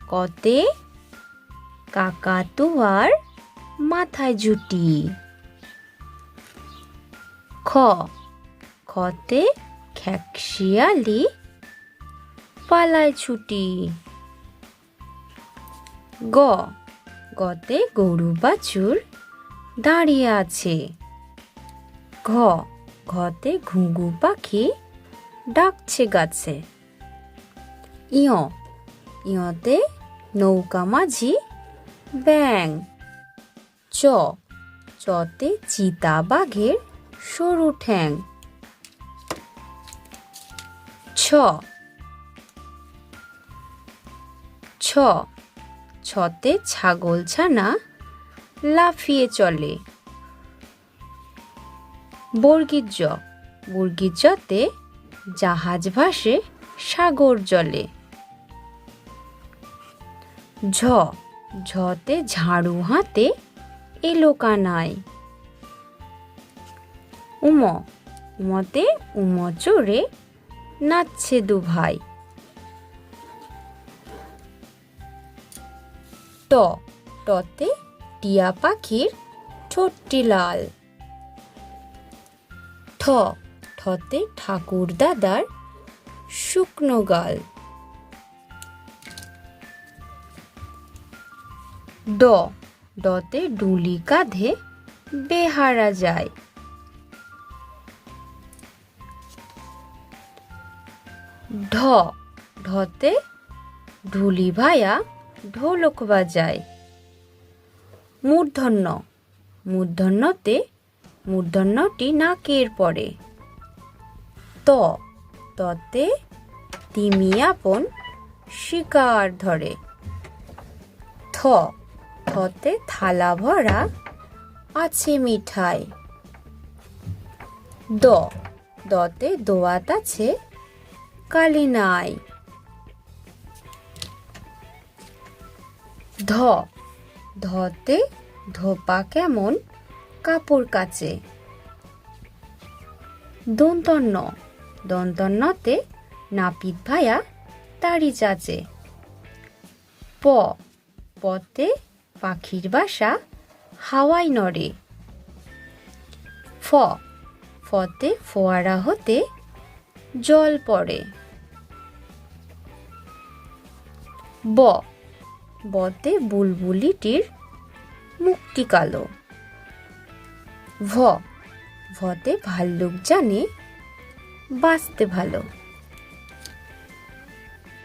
কতে কাকাতুয়ার মাথায় ঝুঁটি। খতে খেকশিয়ালি পালায় ছুটি। গতে গরু বাছুর দাঁড়িয়ে আছে। ঘতে ঘুঘু পাখি ডাকছে গাছে। ইয়তে নৌকা মাঝি ব্যাঙ। চতে চিতা বাঘের সরু ঠ্যাং। ছতে ছাগল ছানা লাফিয়ে চলে। বর্গীর জতে জাহাজ ভাসে সাগর জলে। ঝতে ঝাড়ু হাতে এলো কানায়। উমতে চড়ে নাচছে দুভাই। টতে টিয়া পাখির ঠোঁটটি লাল। ঠতে ঠাকুর দাদার শুকনো গাল। ডতে ডুলি কাঁধে বেহারা যায়। ঢতে ঢুলি ভায়া ঢোলক বাজায়। মূর্ধন্যটি নাকের পরে। ততে তিমি আপন শিকার ধরে। থতে থালা ভরা আছে মিঠাই। দতে দোয়াত আছে কালি নাই। ধতে ধোপা কেমন কাপড় কাচে। দন্তন্যতে নাপিত ভায়া তাড়ি চাচে। পতে পাখির বাসা হাওয়ায় নড়ে। ফতে ফোয়ারা হতে জল পড়ে। বতে বুলবুলিটির মুখটি কালো। ভতে ভাল্লুক জানে বাঁচতে ভালো।